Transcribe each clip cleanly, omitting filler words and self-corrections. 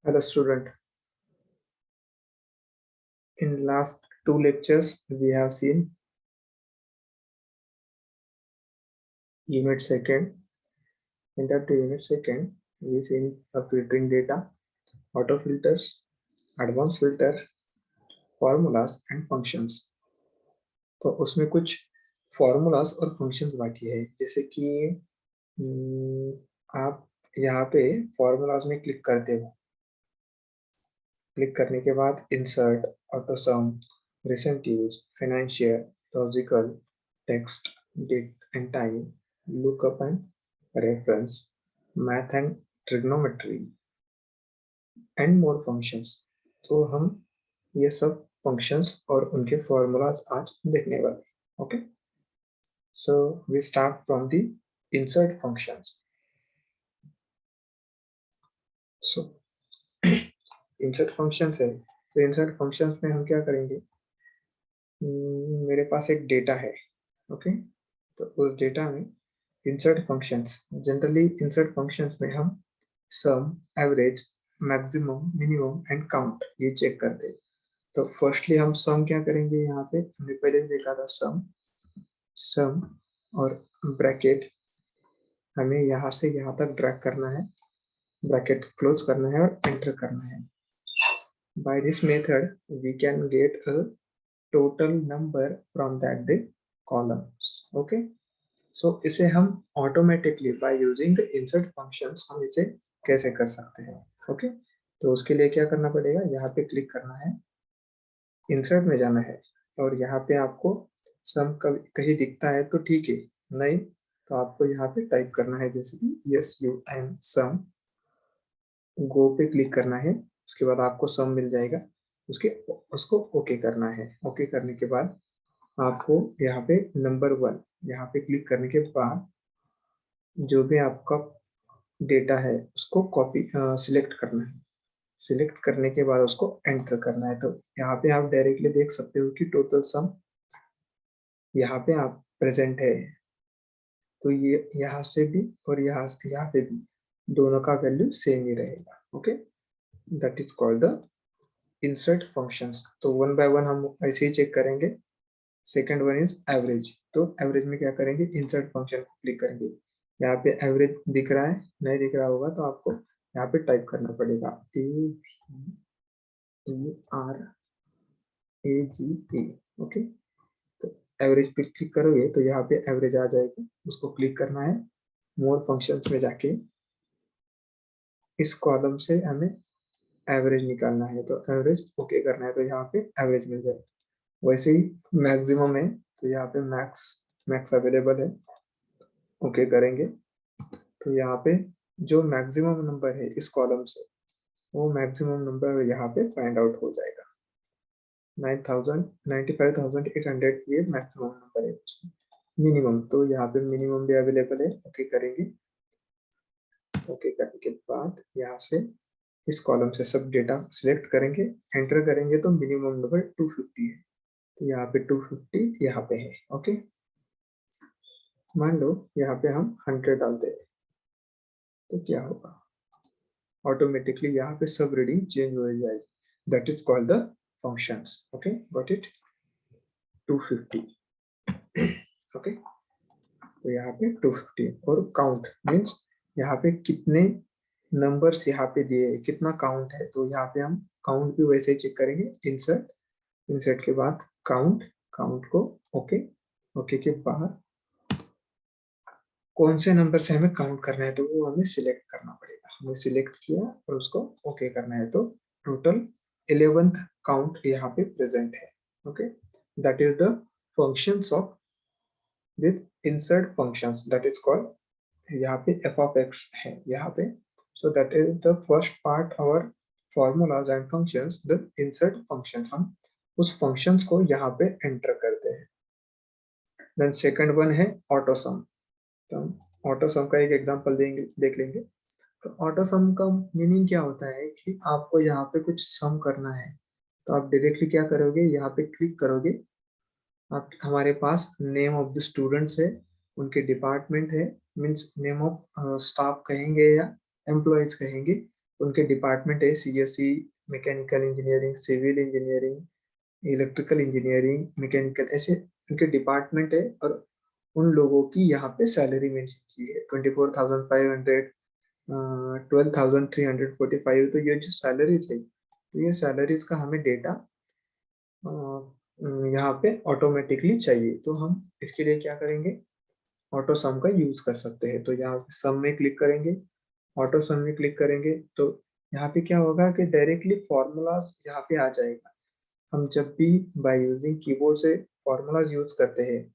Hello student, in last two lectures we have seen unit second. In that the unit second we seen filtering data, auto filters, advanced filter, formulas and functions. तो उसमें कुछ formulas और functions बाकी है, जैसे कि आप यहाँ पे formulas में क्लिक करते हो, क्लिक करने के बाद insert, auto sum, recent use, financial, logical, text, date and time, lookup and reference, math and trigonometry and more functions. तो हम ये सब functions और उनके formulas आज देखने वाले हैं. Okay, so we start from the insert functions. So insert functions है, तो insert functions में हम क्या करेंगे, मेरे पास एक डेटा है. ओके, तो उस डेटा में insert functions, generally insert functions में हम sum, average, maximum, minimum and count ये चेक करते हैं. तो फर्स्टली हम सम क्या करेंगे, यहाँ पे हमने पहले देखा था सम और ब्रैकेट हमें यहाँ से यहाँ तक ड्रैग करना है, ब्रैकेट क्लोज करना है और एंटर करना है. By this method we can get a total number from that the columns. Okay, so इसे हम automatically by using the insert functions हम इसे कैसे कर सकते हैं. Okay, तो उसके लिए क्या करना पड़ेगा, यहाँ पे क्लिक करना है, insert में जाना है और यहाँ पे आपको सम कहीं दिखता है तो ठीक है, नहीं तो आपको यहाँ पे टाइप करना है, जैसे कि SUM सम, गो पे क्लिक करना है, उसके बाद आपको सम मिल जाएगा, उसको ओके करना है. ओके करने के बाद आपको यहाँ पे नंबर 1 यहाँ पे क्लिक करने के बाद जो भी आपका डेटा है उसको कॉपी सिलेक्ट करना है. सिलेक्ट करने के बाद उसको एंटर करना है. तो यहाँ पे आप डायरेक्टली देख सकते हो कि टोटल सम यहाँ पे आप प्रेजेंट है, तो ये यहाँ से भी और यहाँ पे भी दोनों का वैल्यू सेम ही रहेगा. Okay, that is called the insert functions. तो वन बाय वन हम ऐसे ही चेक करेंगे. Second one is average. तो एवरेज में क्या करेंगे, इंसर्ट फंक्शन को क्लिक करेंगे. यहाँ पे एवरेज दिख रहा है, नहीं दिख रहा होगा तो आपको यहाँ पे टाइप करना पड़ेगा AVERAGE. ओके, तो एवरेज पे क्लिक करोगे तो यहाँ पे एवरेज आ जाएगा, उसको क्लिक करना है. मोर फंक्शंस में जाके इस कॉलम से हमें एवरेज निकालना है, तो एवरेज ओके करना है, तो यहाँ पे एवरेज मिल जाएगा. वैसे ही मैक्सिमम है, तो यहाँ पे मैक्स अवेलेबल है, ओके करेंगे तो यहाँ पे जो मैक्सिमम नंबर है इस कॉलम से वो मैक्सिमम नंबर यहाँ पे फाइंड आउट हो जाएगा. 95,800 ये मैक्सिमम नंबर है. मिनिमम, तो यहाँ पे मिनिमम भी अवेलेबल है, ओके करेंगे. ओके करने के बाद यहाँ से इस कॉलम से सब डेटा सिलेक्ट करेंगे, एंटर करेंगे तो मिनिमम नंबर 250 है, तो यहाँ पे 250 यहाँ पे है. ओके, मान लो यहाँ पे हम 100 डालते हैं तो क्या होगा, ऑटोमेटिकली यहाँ पे सब रीडिंग चेंज हो जाएगी. That is called the functions. Okay, got it. 250. Okay, तो यहाँ पे 250 और काउंट मीन्स यहाँ पे कितने नंबर्स यहाँ पे दिए, कितना काउंट है, तो यहाँ पे हम काउंट भी वैसे ही चेक करेंगे. इंसर्ट के बाद काउंट को ओके के बाद कौन से नंबर से हमें काउंट करना है तो वो हमें सिलेक्ट करना पड़ेगा. हमने सिलेक्ट किया और उसको ओके करना है, तो टोटल 11th काउंट यहाँ पे प्रेजेंट है. Okay, that is the functions of this insert functions, that is called, यहाँ पे f of x है यहाँ पे. So that is the first part और formulas and functions, the insert functions. हम उस फंक्शंस को यहाँ पे एंटर करते हैं. देन सेकंड वन है ऑटो सम. तो हम ऑटो सम का एक एग्जांपल देख लेंगे. तो ऑटो सम का मीनिंग क्या होता है कि आपको यहाँ पे कुछ सम करना है, तो आप डायरेक्टली क्या करोगे, यहाँ पे क्लिक करोगे. आप हमारे पास नेम ऑफ द स्टूडेंट्स है, उनके डिपार्टमेंट है, मीन्स नेम ऑफ स्टाफ कहेंगे या एम्प्लॉयज कहेंगे, उनके डिपार्टमेंट है CSC, mechanical engineering, civil engineering, electrical engineering, mechanical, ऐसे उनके डिपार्टमेंट है और उन लोगों की यहाँ पे सैलरी मेंशन की है 24,500, 12,345। तो ये जो सैलरीज है, तो ये सैलरीज का हमें डेटा यहाँ पे ऑटोमेटिकली चाहिए। तो हम इसके लिए क्या करेंगे, ऑटो सम का यूज कर सकते हैं। तो यहाँ पे सम में क्लिक करेंगे, ऑटो सम में क्लिक करेंगे, तो यहाँ पे क्या होगा कि डायरेक्टली फॉर्मूलाज यहाँ पे आ जाएगा। हम जब भी बाय यूजिंग कीबोर्ड से फॉर्मूलाज यूज करते हैं,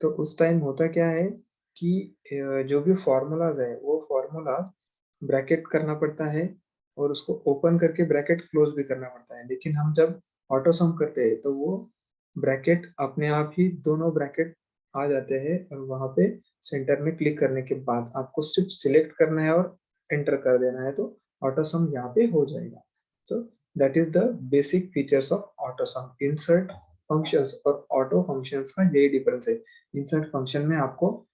तो उस टाइम होता क्या है कि जो भी फॉर्मूलाज है वो फॉर्मूला ब्रैकेट करना पड़ता है और उसको ओपन करके ब्रैकेट क्लोज भी करना पड़ता है। लेकिन हम जब ऑटो सम करते हैं तो वो ब्रैकेट अपने आप ही दोनों ब्रैकेट आ जाते हैं और वहां पे सेंटर में क्लिक करने के बाद आपको सिर्फ सिलेक्ट करना है और एंटर कर देना है, तो ऑटो सम यहाँ पे हो जाएगा। तो that is the basic features of auto some. Insert functions और ऑटो फंक्शंस का यही डिफरेंस है। इंसर्ट फंक्शन में आपको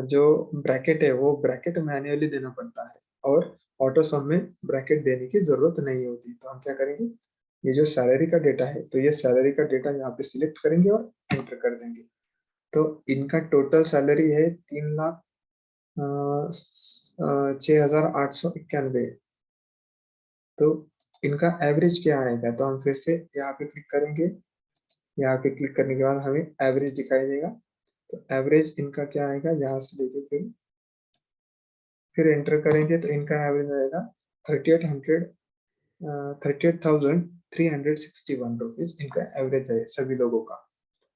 जो ब्रैकेट है वो ब्रैकेट मैन्युअली देना पड़ता है और ऑटो सम में ब्रैकेट देने की जरूरत नहीं होती। तो हम क्या करेंगे, ये जो सैलरी का डेटा है, तो ये सैलरी का डेटा यहाँ पे सिलेक्ट करेंगे और एंटर कर देंगे। तो इनका टोटल सैलरी है 3,06,891। तो इनका एवरेज क्या आएगा, तो हम फिर से यहाँ पे क्लिक करेंगे। यहाँ पे क्लिक करने के बाद हमें एवरेज दिखाई देगा। तो एवरेज इनका क्या आएगा, यहाँ से लेके फिर एंटर करेंगे, तो इनका एवरेज आएगा 38,361 रुपीज इनका एवरेज है सभी लोगों का।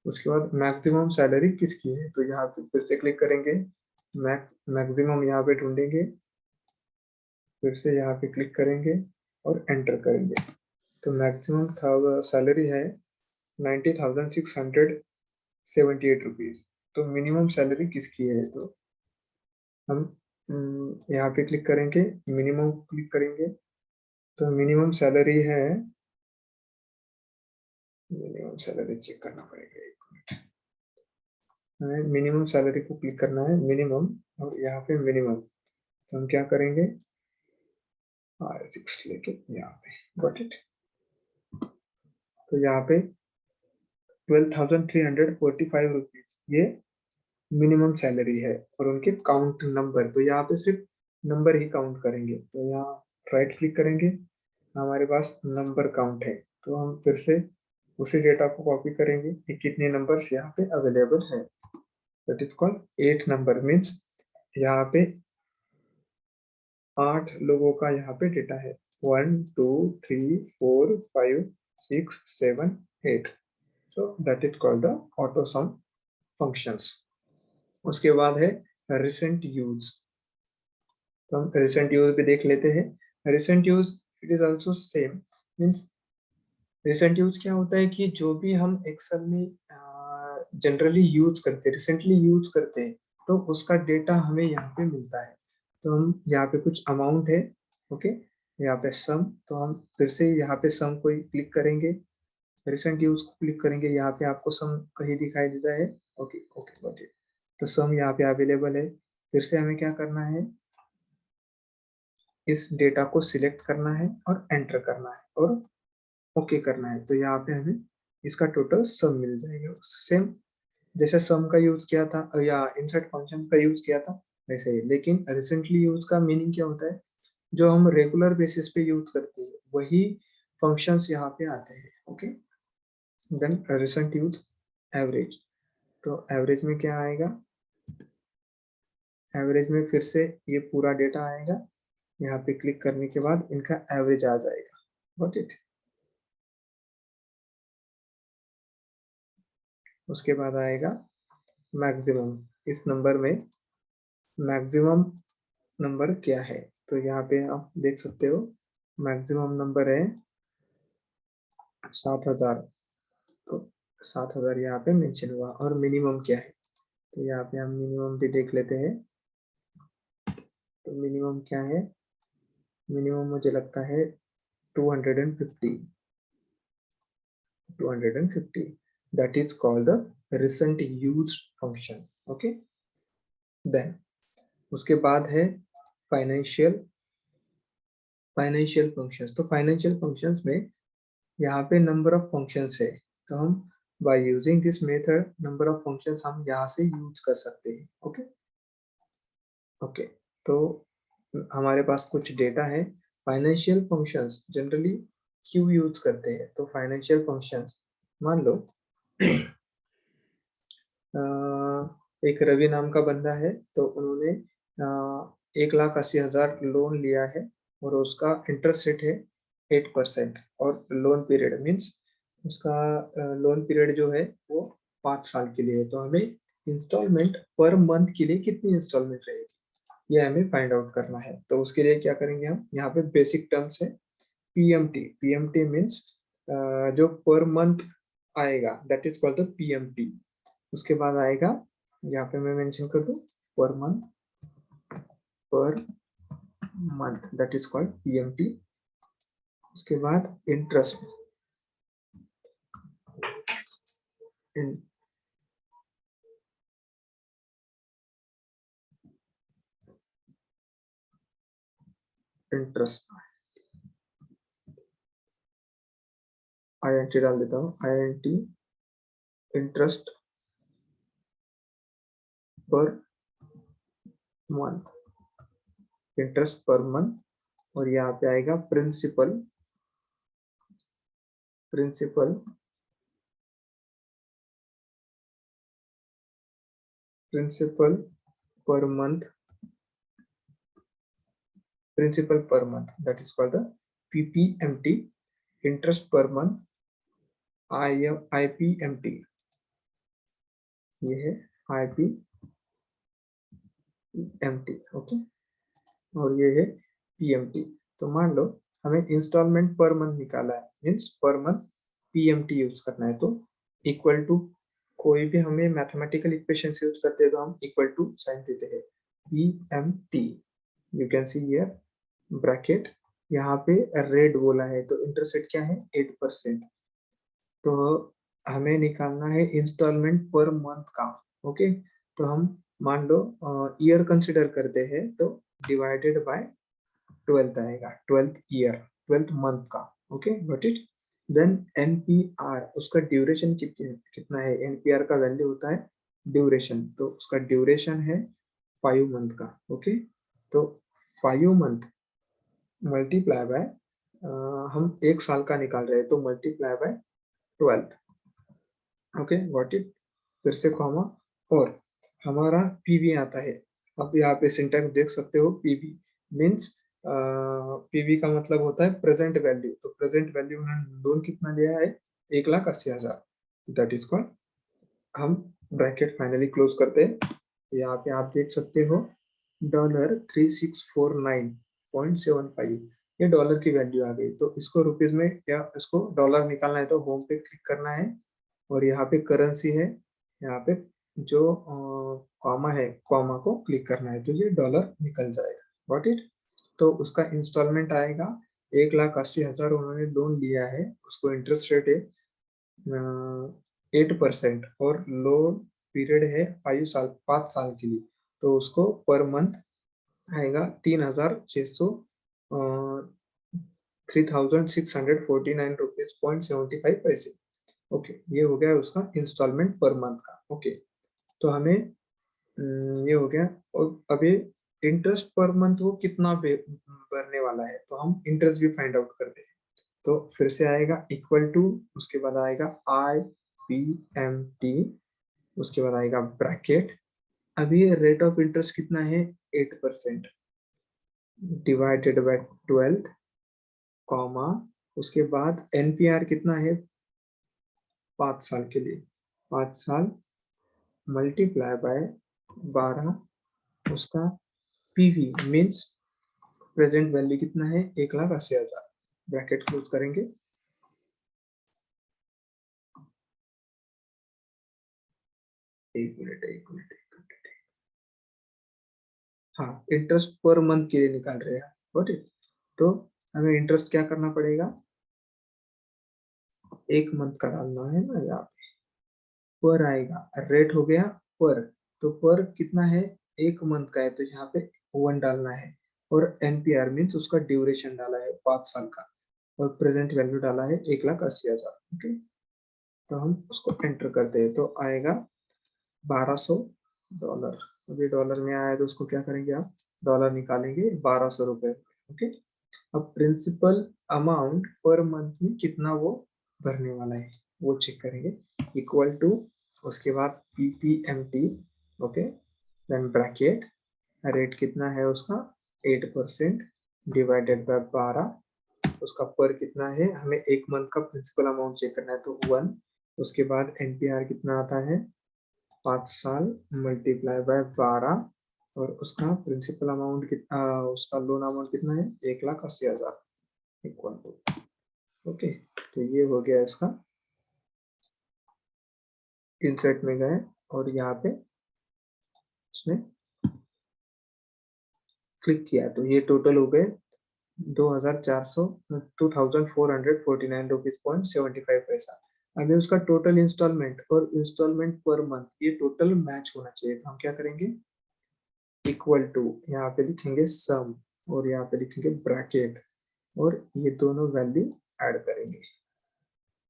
उसके बाद मैक्सिमम सैलरी किसकी है, तो यहाँ पे फिर से क्लिक करेंगे, मैक्सिमम यहाँ पे ढूंढेंगे, फिर से यहाँ पे क्लिक करेंगे और एंटर करेंगे। तो मैक्सिमम सैलरी है 90,678 रुपीज। तो मिनिमम सैलरी किसकी है, तो हम यहाँ पे क्लिक करेंगे, मिनिमम क्लिक करेंगे, तो मिनिमम सैलरी है, मिनिमम सैलरी चेक करना पड़ेगा, एक मिनट। हमें मिनिमम सैलरी को क्लिक करना है, मिनिमम, और यहाँ पे मिनिमम, तो हम क्या करेंगे, R6 लेके यहाँ पे गॉट इट। तो यहाँ पे 12,345 रुपीज ये मिनिमम सैलरी है और उनके काउंट नंबर, तो यहाँ पे सिर्फ नंबर ही काउंट करेंगे। तो यहाँ राइट क्लिक करेंगे, हमारे पास नंबर काउंट है, तो हम फिर से उसी डेटा को कॉपी करेंगे कि कितने नंबर्स यहाँ पे अवेलेबल है। That is called 8 number, means यहाँ पे 8 लोगों का यहाँ पे डेटा है, 1 2 3 4 5 6 7 8। सो that is called the auto some functions. उसके बाद है रिसेंट यूज। तो हम रिसेंट यूज भी देख लेते हैं। Recent use it is also same, means recent use क्या होता है कि जो भी हम एक्सेल में जनरली यूज करते हैं, रिसेंटली यूज करते हैं, तो उसका डेटा हमें यहाँ पे मिलता है। तो हम यहाँ पे कुछ अमाउंट है, ओके, यहाँ पे सम, तो हम फिर से यहाँ पे सम को क्लिक करेंगे, रिसेंट यूज को क्लिक करेंगे, यहाँ पे आपको सम कहीं दिखाई देता है, ओके ओके गॉट इट। तो सम यहाँ पे अवेलेबल है। फिर से हमें क्या करना है, इस डेटा को सिलेक्ट करना है और एंटर करना है और ओके करना है। तो यहाँ पे हमें इसका टोटल सम मिल जाएगा, सेम जैसे सम का यूज किया था या इंसर्ट फंक्शन का यूज किया था वैसे ही। लेकिन रिसेंटली यूज का मीनिंग क्या होता है, जो हम रेगुलर बेसिस पे यूज करते हैं वही फंक्शंस यहाँ पे आते हैं, okay. Then recent use average, तो एवरेज में क्या आएगा, एवरेज में फिर से ये पूरा डेटा आएगा, यहाँ पे क्लिक करने के बाद इनका एवरेज आ जाएगा, गॉट इट। उसके बाद आएगा मैक्सिमम। इस नंबर में मैक्सिमम नंबर क्या है, तो यहाँ पे आप देख सकते हो मैक्सिमम नंबर है 7,000। तो 7,000 यहाँ पे मेंशन हुआ। और मिनिमम क्या है, तो यहाँ पे हम मिनिमम भी देख लेते हैं। तो मिनिमम क्या है, मिनिमम मुझे लगता है 250, 250। that is called the recent used function, okay। then उसके बाद है फाइनेंशियल फाइनेंशियल फंक्शंस, तो फाइनेंशियल फंक्शंस में यहाँ पे नंबर ऑफ फंक्शंस है, तो हम by using this method number of functions हम यहाँ से यूज कर सकते हैं। ओके ओके, तो हमारे पास कुछ डेटा है। फाइनेंशियल फंक्शंस जनरली क्यों यूज करते हैं, तो फाइनेंशियल फंक्शंस मान लो एक रवि नाम का बंदा है, तो उन्होंने 1,80,000 लोन लिया है और उसका इंटरेस्ट रेट है 8% और लोन पीरियड मीन्स उसका लोन पीरियड जो है वो 5 साल के लिए है। तो हमें इंस्टॉलमेंट पर मंथ के लिए कितनी इंस्टॉलमेंट रहेगी ये हमें फाइंड आउट करना है। तो उसके लिए क्या करेंगे, हम यहाँ पे बेसिक टर्म्स है पीएमटी। पीएमटी मीन्स जो पर मंथ आएगा that is called the PMT. उसके बाद आएगा, यहाँ पे मैं मेंशन कर दूं per month that is called PMT. उसके बाद इंटरेस्ट इंटरेस्ट INT डाल देता हूँ, INT interest per month, interest per month. और यहाँ पे आएगा principal principal principal per month, principal per month that is called the PPMT। Interest per month IPMT, ये है IPMT। ओके, और ये है PMT। तो मान लो हमें इंस्टॉलमेंट पर मंथ निकाला है means per month PMT use करना है, तो इक्वल टू कोई भी हमें मैथमेटिकल इक्वेशन यूज करते हैं तो हम इक्वल टू साइन देते हैं PMT। You can see here bracket, यहाँ पे रेट बोला है तो इंटरेस्ट रेट क्या है 8%। तो हमें निकालना है इंस्टॉलमेंट पर मंथ का। ओके, तो हम मान लो ईयर कंसिडर करते हैं तो डिवाइडेड बाय 12th आएगा, 12th ईयर 12th मंथ का। Okay got it. Then NPR, उसका ड्यूरेशन कितना है, एनपीआर का वैल्यू होता है ड्यूरेशन, तो उसका ड्यूरेशन है 5 मंथ का। ओके, तो 5 मंथ मल्टीप्लाई बाय हम 1 साल का निकाल रहे हैं तो multiply by 12। Okay got it, फिर से कॉमा और हमारा पीवी आता है। अब यहाँ पे सिंटैक्स देख सकते हो, पीवी मीन्स पीवी का मतलब होता है प्रेजेंट वैल्यू। तो प्रेजेंट वैल्यू उन्होंने लोन कितना लिया है 1,80,000 दैट इज कॉल्ड, हम ब्रैकेट फाइनली क्लोज करते हैं। यहाँ पे आप देख सकते हो $3649.75, ये डॉलर की वैल्यू आ गई। तो इसको रुपीज में या इसको डॉलर निकालना है तो होम पे क्लिक करना है और यहाँ पे करेंसी है, यहाँ पे जो कॉमा है कॉमा को क्लिक करना है तो ये डॉलर निकल जाएगा। Got it. तो उसका इंस्टॉलमेंट आएगा 1,80,000 उन्होंने लोन लिया है, उसको इंटरेस्ट रेट है 8% और लोन पीरियड है 5 साल के लिए, तो उसको पर मंथ आएगा 3,649 रुपीज 75 पैसे। ओके, ये हो गया उसका इंस्टॉलमेंट पर मंथ का। ओके, तो हमें ये हो गया। और अभी इंटरेस्ट पर मंथ वो कितना भरने वाला है तो हम इंटरेस्ट भी फाइंड आउट करते हैं। तो फिर से आएगा इक्वल टू, उसके बाद आएगा IPMT, उसके बाद आएगा ब्रैकेट। अभी रेट ऑफ इंटरेस्ट कितना है 8% डिवाइडेड बाय 12 कॉमा, उसके बाद एनपीआर कितना है 5 साल के लिए, 5 साल मल्टीप्लाई बाय 12, उसका पीवी मीन्स प्रेजेंट वैल्यू कितना है 1,80,000, ब्रैकेट क्लोज करेंगे। एक मिनट एक मिनट एक मिनट, हाँ इंटरेस्ट पर मंथ के लिए निकाल रहे हैं। Got it. तो हमें इंटरेस्ट क्या करना पड़ेगा, 1 मंथ का डालना है ना, यहाँ पर आएगा रेट हो गया पर, तो पर कितना है 1 मंथ का है तो यहाँ पे 1 डालना है। और NPR मीन्स उसका ड्यूरेशन डाला है 5 साल का और प्रेजेंट वैल्यू डाला है 1,80,000। ओके, तो हम उसको एंटर करते हैं तो आएगा $1200। अभी डॉलर में आया तो उसको क्या करेंगे आप, डॉलर निकालेंगे 1200 रुपए। ओके, अब प्रिंसिपल अमाउंट पर मंथ में कितना वो भरने वाला है वो चेक करेंगे, इक्वल टू उसके बाद PPMT। Okay, then bracket, rate कितना है उसका 8% डिवाइडेड बाय 12, उसका पर कितना है, हमें एक मंथ का प्रिंसिपल अमाउंट चेक करना है तो 1, उसके बाद NPR कितना आता है 5 साल मल्टीप्लाई बाय 12 और उसका प्रिंसिपल अमाउंट कितना, उसका लोन अमाउंट कितना है 1,80,000 इक्वल टू। ओके, तो ये हो गया इसका, इंसर्ट में गए और यहाँ पे उसने क्लिक किया तो ये टोटल हो गए 2,449 रुपीज पॉइंट 75 पैसा। अभी उसका टोटल इंस्टॉलमेंट और इंस्टॉलमेंट पर मंथ ये टोटल मैच होना चाहिए, तो हम क्या करेंगे, इक्वल टू यहाँ पे लिखेंगे सम और यहाँ पे लिखेंगे ब्रैकेट और ये दोनों वैल्यू ऐड करेंगे,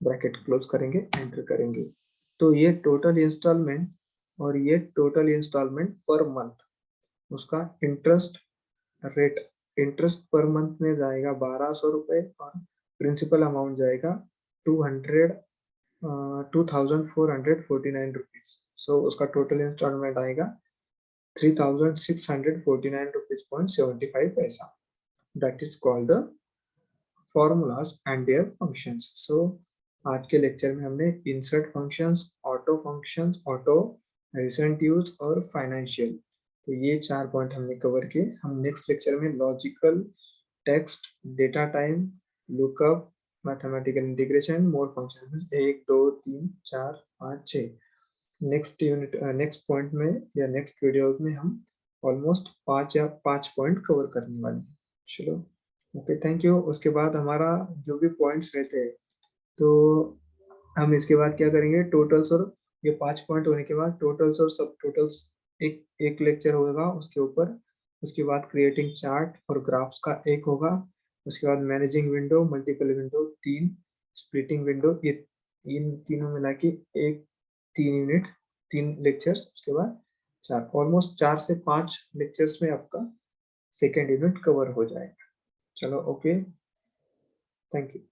ब्रैकेट क्लोज करेंगे, एंटर करेंगे। तो ये टोटल इंस्टॉलमेंट और ये टोटल इंस्टॉलमेंट पर मंथ, उसका interest rate, interest per month में जाएगा 1200 रुपए और प्रिंसिपल अमाउंट जाएगा 2,449 रुपीज। सो उसका टोटल इंस्टॉलमेंट आएगा 3,649 rupees point 75 paisa. That is called the formulas and their functions. So आज के लेक्चर में हमने insert functions, auto, recent use और फाइनेंशियल, तो ये 4 पॉइंट हमने कवर किए। हम नेक्स्ट लेक्चर में logical, text, data time, lookup, mathematical integration, more functions 1 2 3 4 5 6, next unit next point में या नेक्स्ट वीडियो में हम ऑलमोस्ट 5 पॉइंट कवर करने वाले हैं। चलो, ओके, थैंक यू। उसके बाद हमारा जो भी पॉइंट्स रहते हैं तो हम इसके बाद क्या करेंगे, टोटल्स, और ये 5 पॉइंट होने के बाद टोटल्स और सब टोटल्स एक एक लेक्चर होगा उसके ऊपर। उसके बाद क्रिएटिंग चार्ट और ग्राफ्स का एक होगा। उसके बाद managing window, multiple window 3, splitting window, ये इन तीनों मिला के एक 3 यूनिट 3 लेक्चर्स। उसके बाद 4, ऑलमोस्ट 4 से 5 लेक्चर्स में आपका सेकेंड यूनिट कवर हो जाएगा। चलो, ओके, थैंक यू।